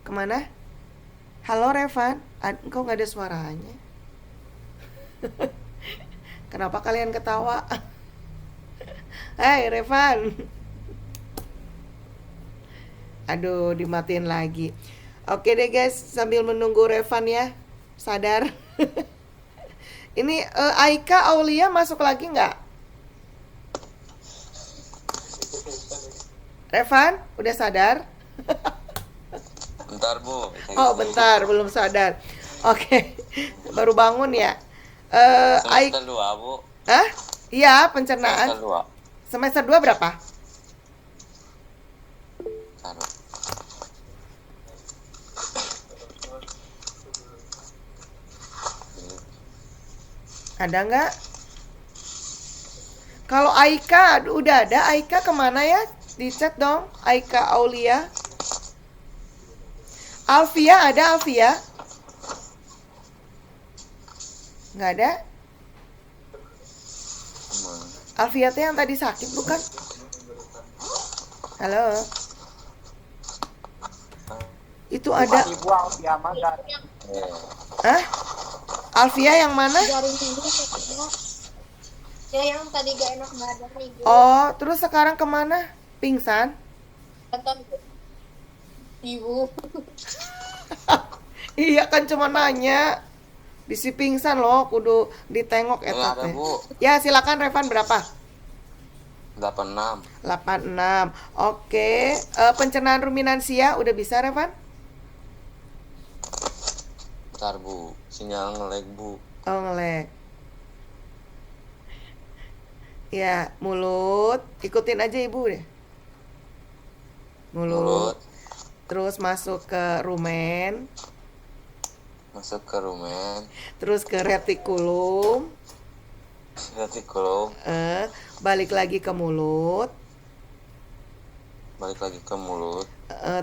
kemana? Halo Revan, engkau nggak ada suaranya. Kenapa kalian ketawa? Hai Revan. Aduh, dimatiin lagi. Oke deh guys, sambil menunggu Revan ya sadar. Ini Aika Aulia masuk lagi nggak? Revan, udah sadar? Bentar Bu. Oh bentar, belum sadar. Oke, baru bangun ya. Semester 2 Bu. Hah? Iya, pencernaan. Semester 2. Semester 2 berapa? Taruh. Ada nggak? Kalau Aika udah ada, Aika kemana ya? Di chat dong, Aika Aulia. Alfia ada Alfia? Nggak ada? Alfia teh yang tadi sakit bukan? Halo? Itu ada. Ibu Alfia Mazhar. Hah? Alfia yang mana? Jaring ini katanya. Ya yang tadi gak enak badan nih. Oh, terus sekarang kemana? Pingsan? Tonton Ibu. Iya kan cuma nanya. Bisi pingsan loh, kudu ditengok eta Ada teh. Bu. Ya, silakan Revan berapa? 86. 86. Oke, pencernaan ruminansia udah bisa Revan? Bentar Bu. Sinyal nge-lag Bu. Oh, ngelek. Ya, mulut. Ikutin aja Ibu deh. Mulut. Terus masuk ke rumen. Masuk ke rumen. Terus ke retikulum. Retikulum. Balik lagi ke mulut. balik lagi ke mulut,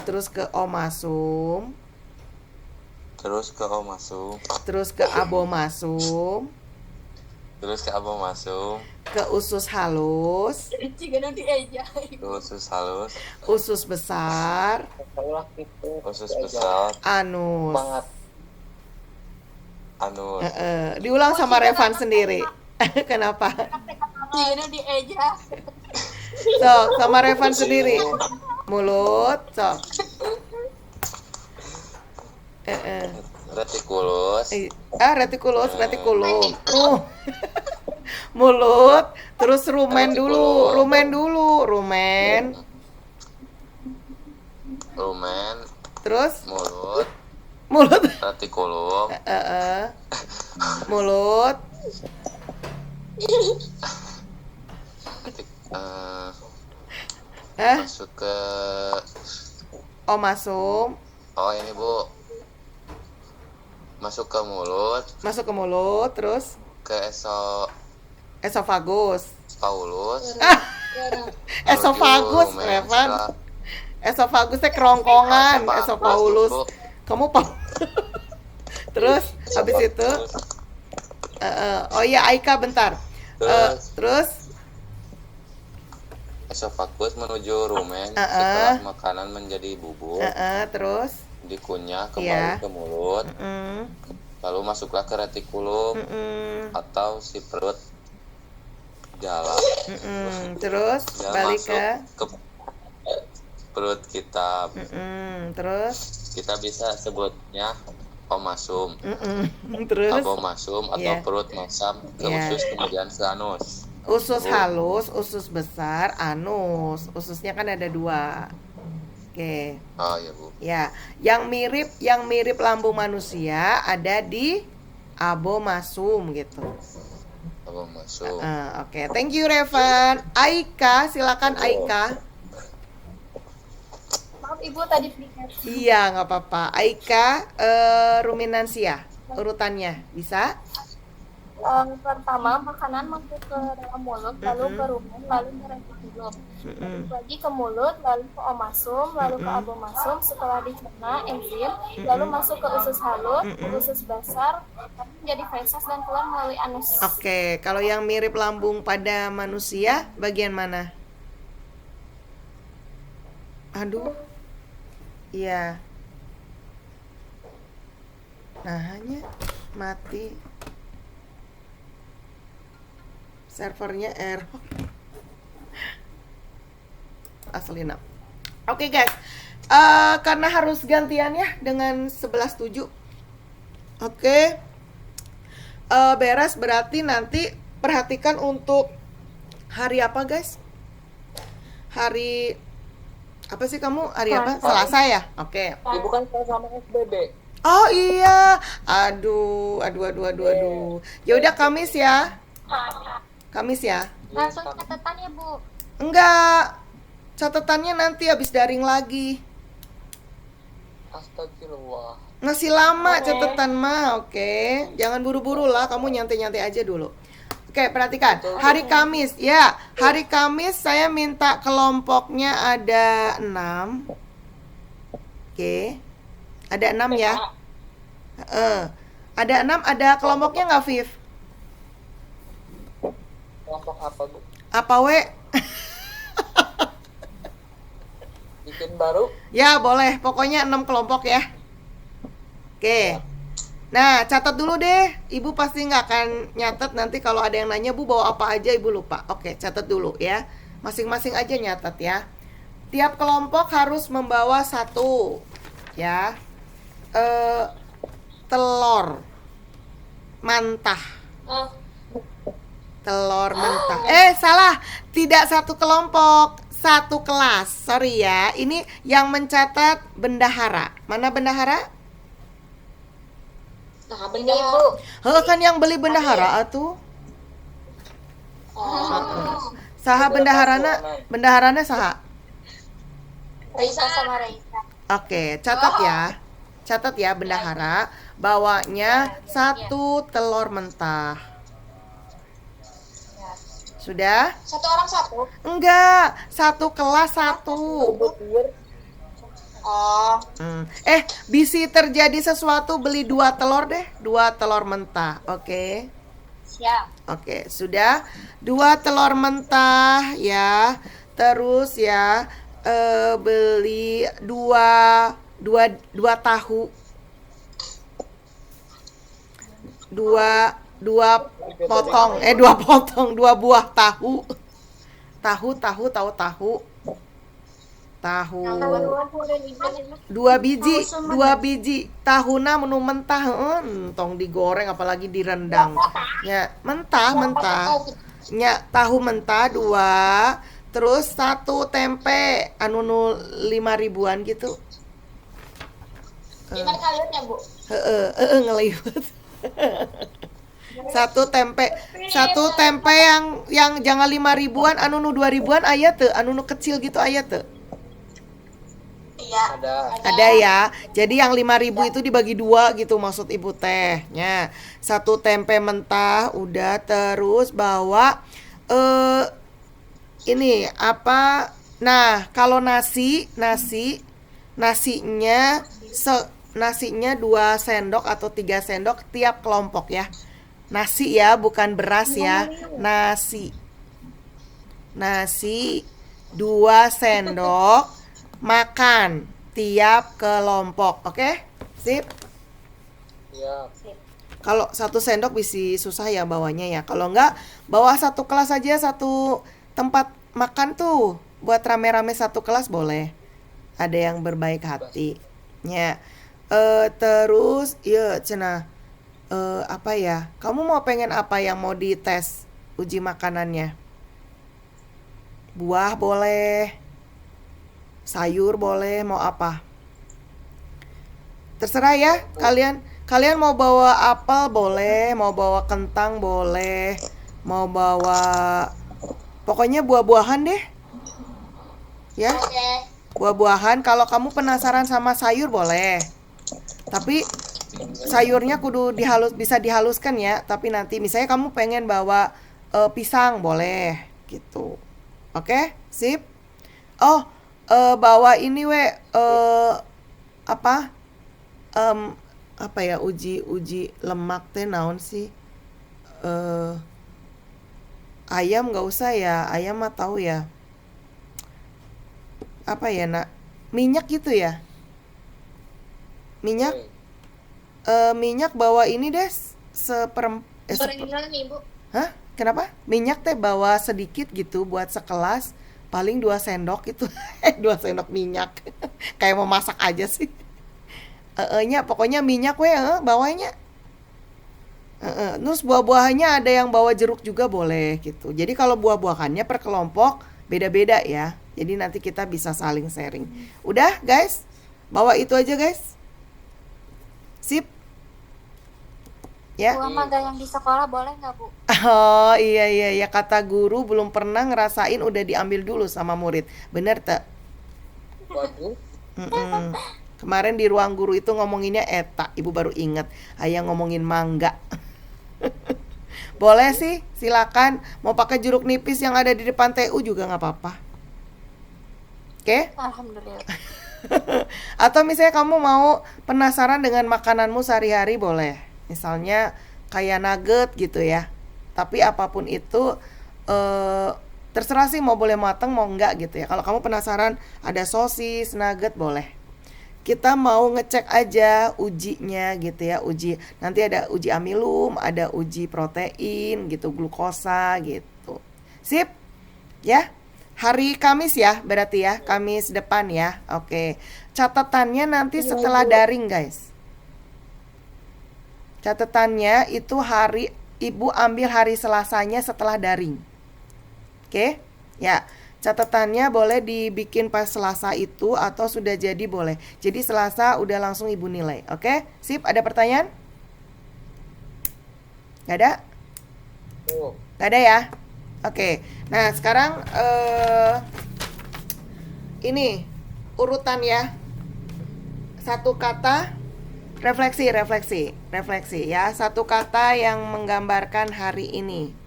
terus ke omasum, terus ke omasum, terus ke abomasum, terus ke abomasum, ke usus halus, ke usus halus, usus besar, usus besar, anus. Banget. anus, Diulang sama Revan sendiri. Kenapa? Sok, sama Revan sendiri. Mulut, sok. retikulus, Retikulus, retikulum. Mulut, terus rumen dulu, rumen. rumen, Terus mulut, mulut, retikulum, mulut, masuk ke omasum, ini Bu, masuk ke mulut, terus ke esofagus. Paulus, Esofagus, Revan. Esofagusnya kerongkongan, esofaulus. Kamu terus habis itu oh iya Aika bentar. Terus esofagus menuju rumen, setelah makanan menjadi bubuk, terus dikunyah kembali ke mulut, lalu masuklah ke retikulum atau si perut jala, terus dan balik masuk ke perut kita, terus kita bisa sebutnya omasum, terus abomasum atau perut masam ke usus, kemudian ke anus. Usus halus, usus besar, anus. Ususnya kan ada 2. Oke. Oh ya Bu. Ya, yang mirip lambung manusia ada di abomasum gitu. Abomasum. Oke, thank you Revan. Aika, silakan Aika. Maaf Ibu tadi pikir. Iya, nggak apa-apa. Aika, ruminansia, urutannya bisa? Pertama makanan masuk ke dalam mulut, lalu ke rumen, lalu ke retikulum, lagi ke mulut, lalu ke omasum, lalu ke abomasum, setelah dicerna enzim, lalu masuk ke usus halus, usus besar, menjadi feses dan keluar melalui anus. Oke, kalau yang mirip lambung pada manusia bagian mana? Aduh. Iya. Nah, hanya mati. Servernya error. Aslina. Oke guys. Karena harus gantian ya dengan 11.7. Oke. Beres berarti nanti perhatikan untuk hari apa guys? Hari apa sih kamu? Hari apa? Selasa ya? Oke. Ibu kan sama SBB. Oh iya. Aduh. Ya udah Kamis ya. Kamis ya? Langsung catatan ya Bu? Enggak. Catatannya nanti habis daring lagi. Astagfirullah. Masih lama catatan mah, oke. Jangan buru-buru lah, kamu nyantai-nyantai aja dulu. Oke, perhatikan. Hari Kamis, ya. Hari Kamis saya minta kelompoknya ada 6. Oke. Ada 6 ya. Ada 6, ada kelompoknya nggak, Viv? Kelompok apa Bu? Apa we? Bikin baru? Ya boleh, pokoknya 6 kelompok ya. Oke. Nah, catat dulu deh. Ibu pasti nggak akan nyatet nanti kalau ada yang nanya Bu bawa apa aja Ibu lupa. Oke, catat dulu ya. Masing-masing aja nyatet ya. Tiap kelompok harus membawa 1 ya. Telur mentah. Telur mentah. Salah. Tidak 1 kelompok, 1 kelas. Sorry ya. Ini yang mencatat bendahara. Mana bendahara? Nah, bener Bu. Kan yang beli bendahara atuh. Saha bendaharana? Bendaharana saha? Raisa sama Raisa. Oke, catat ya. Catat ya bendahara. Bawanya 1 telur mentah. Sudah? Satu orang satu. Enggak, satu kelas satu. Oh, Bisi terjadi sesuatu, beli 2 telur deh, 2 telur mentah. Oke. siap. Oke, sudah 2 telur mentah ya. Terus ya beli 2 tahu. 2 buah tahu. Tahu 2 biji tahuna menu mentah, tong digoreng apalagi direndang ya, mentah nya tahu mentah 2, terus 1 tempe anu 5.000-an gitu. Gimana kalian ya, Bu? Ngeliwet. Satu tempe yang jangan 5.000-an, anu nu 2.000-an aya teu, anu nu kecil gitu aya teu. Iya. Ada ya. Jadi yang 5.000 itu dibagi 2 gitu maksud ibu tehnya. 1 tempe mentah udah, terus bawa ini apa? Nah, kalau nasinya 2 sendok atau 3 sendok tiap kelompok ya. Nasi ya, bukan beras ya. Nasi 2 sendok makan tiap kelompok. Oke? Sip. Iya. Kalau 1 sendok bisa susah ya bawanya ya. Kalau enggak, bawa 1 kelas aja, 1 tempat makan tuh. Buat rame-rame 1 kelas boleh. Ada yang berbaik hati. Ya. Terus ya cenah apa ya? Kamu mau pengen apa yang mau dites uji makanannya? Buah boleh. Sayur boleh, mau apa? Terserah ya, kalian mau bawa apel boleh, mau bawa kentang boleh, mau bawa pokoknya buah-buahan deh. Ya. Buah-buahan, kalau kamu penasaran sama sayur boleh. Tapi sayurnya kudu bisa dihaluskan ya, tapi nanti misalnya kamu pengen bawa pisang boleh gitu. Oke? Sip. Oh, bawa ini apa ya, uji lemak teh naon sih, ayam nggak usah ya, ayam mah tahu ya, apa ya nak, minyak gitu ya, minyak bawa ini deh Gorengan nih, Bu. Hah? Kenapa? Minyak teh bawa sedikit gitu buat sekelas. Paling 2 sendok itu 2 sendok minyak. Kayak mau masak aja sih. Pokoknya minyak bawanya. Terus buah-buahannya ada yang bawa jeruk juga boleh gitu. Jadi kalau buah-buahannya per kelompok beda-beda ya. Jadi nanti kita bisa saling sharing. Udah guys? Bawa itu aja guys. Sip. Ya. Buah mangga yang di sekolah boleh nggak, Bu? Oh iya, kata guru belum pernah ngerasain udah diambil dulu sama murid. Bener tak? Waduh. Kemarin di ruang guru itu ngomonginnya eta, ibu baru inget. Ayah ngomongin mangga. Boleh sih, silakan. Mau pakai jeruk nipis yang ada di depan TU juga nggak apa-apa. Oke? Alhamdulillah. Atau misalnya kamu mau penasaran dengan makananmu sehari-hari boleh. Misalnya kayak nugget gitu ya. Tapi apapun itu terserah sih, mau boleh matang mau enggak gitu ya. Kalau kamu penasaran ada sosis, nugget boleh. Kita mau ngecek aja ujinya gitu ya. Nanti ada uji amilum, ada uji protein gitu, glukosa gitu. Sip? Ya. Hari Kamis ya berarti ya, Kamis depan ya. Oke. Catatannya nanti setelah daring guys. Catatannya itu Ibu ambil hari Selasanya setelah daring. Oke? Ya, catatannya boleh dibikin pas Selasa itu atau sudah jadi boleh. Jadi Selasa udah langsung Ibu nilai. Oke? Sip, ada pertanyaan? Gak ada? Gak ada ya? Oke. Nah, sekarang ini urutan ya. 1 kata. Refleksi ya. 1 kata yang menggambarkan hari ini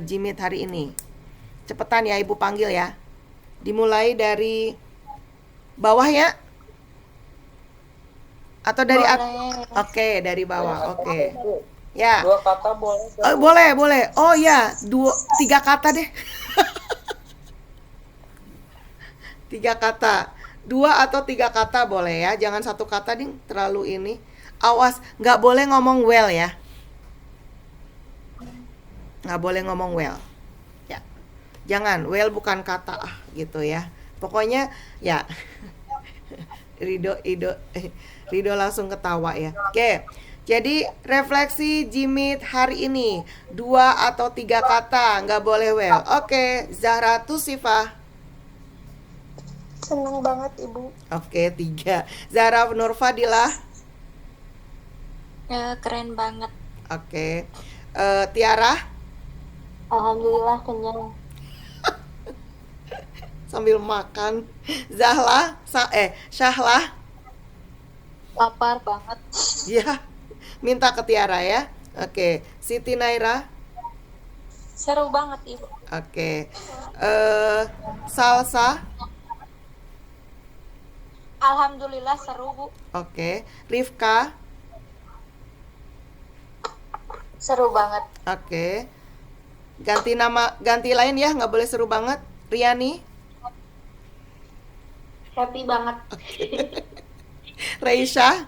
Jimit hari ini? Cepetan ya, Ibu panggil ya. Dimulai dari bawah ya? Atau dari Oke, dari bawah. Oke. Ya. 2 kata boleh. Boleh. Oh ya, 3 kata deh. 3 kata. 2 atau 3 kata boleh ya. Jangan 1 kata ding, terlalu ini. Awas, nggak boleh ngomong well ya. Nggak boleh ngomong well. Ya. Jangan, well bukan kata gitu ya. Pokoknya ya. Rido langsung ketawa ya. Oke. Jadi refleksi Jimit hari ini 2 atau 3 kata, nggak boleh well. Oke, Zahra Tusifah. Seneng banget Ibu. Oke, 3. Zahra Nurfadilah. Ya, keren banget. Oke. Tiara. Alhamdulillah kenyang. Sambil makan. Syahlah. Lapar banget. Ya. Minta ke Tiara ya. Oke. Siti Naira. Seru banget Ibu. Oke. Salsa. Alhamdulillah seru Bu. Oke. Rifka. Seru banget. Oke. Ganti lain ya, nggak boleh seru banget. Riani. Happy banget. Reisha.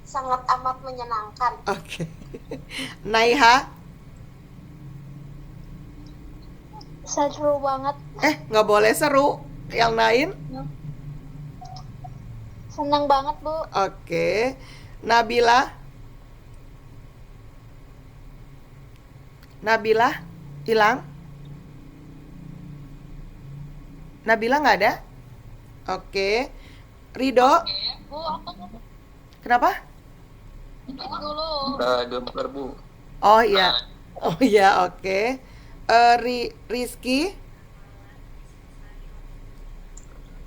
Sangat amat menyenangkan. Oke. Naiha. Seru banget. Nggak boleh seru. Yang lain? Senang banget Bu. Oke. Nabila. Hilang. Nabila nggak ada? Oke. Rido. Bu, aku Kenapa? dulu. Gemper Bu. Oh iya, oke. Rizky.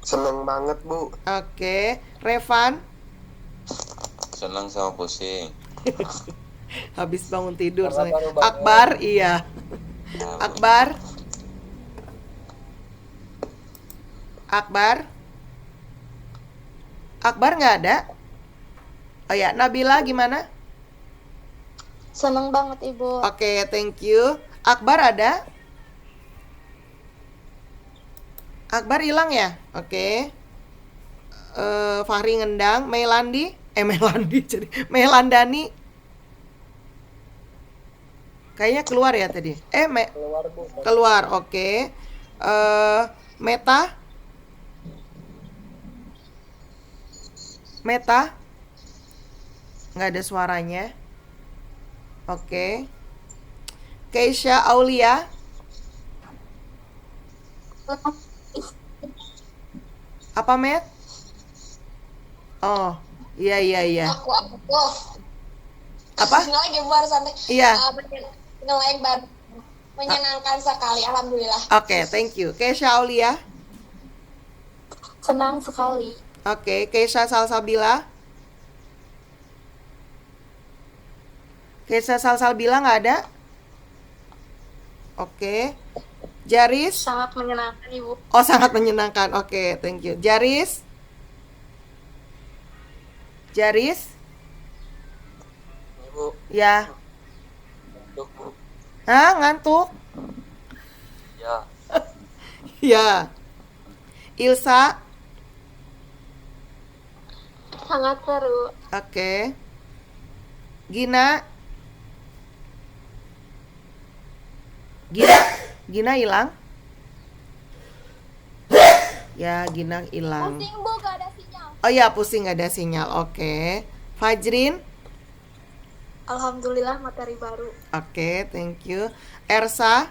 Seneng banget Bu. Oke. Revan. Senang sama pusing. Habis bangun tidur. Karena baru bangun. Akbar, iya. Akbar nggak ada? Oh ya, Nabila gimana? Senang banget Ibu. Oke, thank you. Akbar ada? Akbar hilang ya? Oke. Fahri ngendang. Melandani. Kayaknya keluar ya tadi. Keluar Bu. Keluar, oke. Meta. Nggak ada suaranya. Oke. Keisha Aulia. Apa, Met? Oh, iya. Aku. Apa? Lagi baru sampai. Iya. Ngeleng banget. Menyenangkan sekali, alhamdulillah. Oke, thank you. Keisha Aulia. Senang sekali. Oke, Keisha Salsabila. Keisha Salsabila nggak ada? Oke. Jaris. Sangat menyenangkan Ibu. Oh, sangat menyenangkan. Oke, thank you. Jaris. Ibu. Ya. Ngantuk Bu. Hah, ngantuk? Ya. Ya. Ilsa. Sangat seru. Oke. Gina hilang? Ya, Gina hilang. Pusing Bu, gak ada sinyal. Oh ya, pusing gak ada sinyal. Oke. Fajrin. Alhamdulillah materi baru. Oke, thank you. Ersa.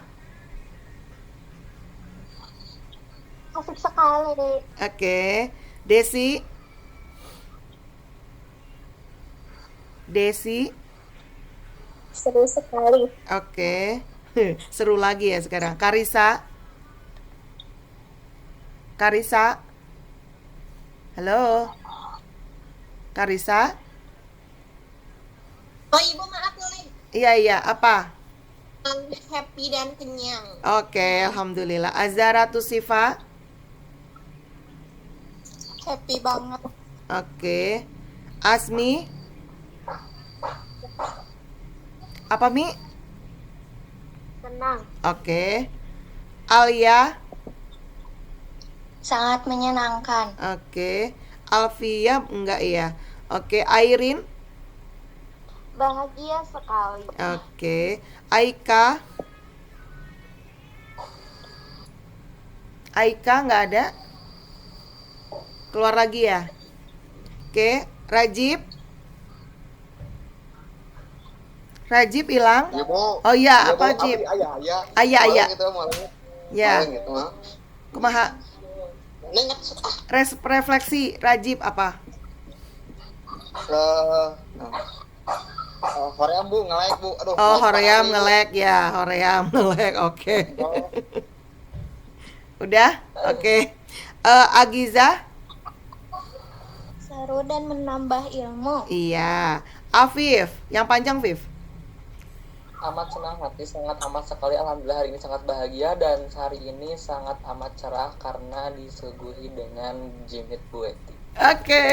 Asik sekali. Oke. Desi. Seru sekali. Oke. Seru lagi ya sekarang. Karisa. Halo. Karisa. Oh Ibu, maaf nih. Iya, apa? happy dan kenyang. Oke, alhamdulillah. Azara Tusifa. Happy banget. Oke. Asmi. Apa Mi? Tenang. Oke. Alia. Sangat menyenangkan. Oke. Alfia enggak ya? Oke. Airin. Bahagia sekali. Oke. Aika. Aika nggak ada? Keluar lagi ya? Oke. Rajib. Rajib hilang? Ya, Bu. Oh iya, Ya, apa Bu. Jib? Ayah. Ayah. Gitu, malam. Ya. Malam gitu, mah. Kumaha? Nengat. Refleksi Rajib apa? Hoream Bu, nge-like Bu. Aduh. Oh, like Hoream parah, Bu. nge-like ya, Hoream nge-like. Oke. Udah? Oke. Agiza? Seru dan menambah ilmu. Iya. Afif, yang panjang Viv. Amat senang hati, sangat amat sekali. Alhamdulillah hari ini sangat bahagia dan hari ini sangat amat cerah karena disuguhi dengan Jimit Bueti. Oke,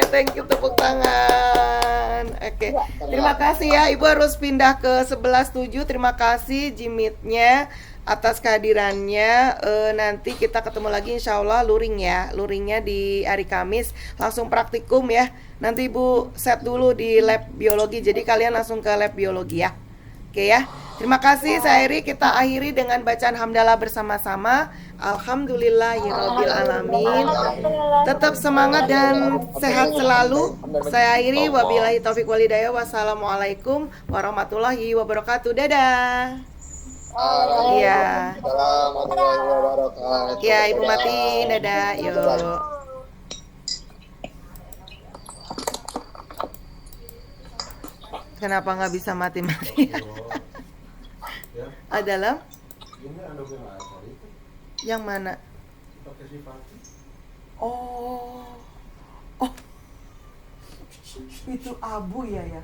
thank you, tepuk tangan. Oke, terima kasih ya. Ibu harus pindah ke 11.7. Terima kasih Jimitnya atas kehadirannya. Nanti kita ketemu lagi insya Allah luring ya. Luringnya di hari Kamis. Langsung praktikum ya. Nanti Ibu set dulu di lab biologi. Jadi kalian langsung ke lab biologi ya. Oke ya. Terima kasih Sairi. Kita akhiri dengan bacaan hamdalah bersama-sama. Alhamdulillahirabbil alamin. Tetap semangat dan sehat selalu. Saya akhiri wabillahi taufik walhidayah. Wassalamualaikum warahmatullahi wabarakatuh. Dadah. Iya. Warahmatullahi wabarakatuh. Ya, Ibu Mati. Dadah. Yuk. Kenapa nggak bisa mati-mati? Adalah yang mana? Oh, oh, itu abu ya.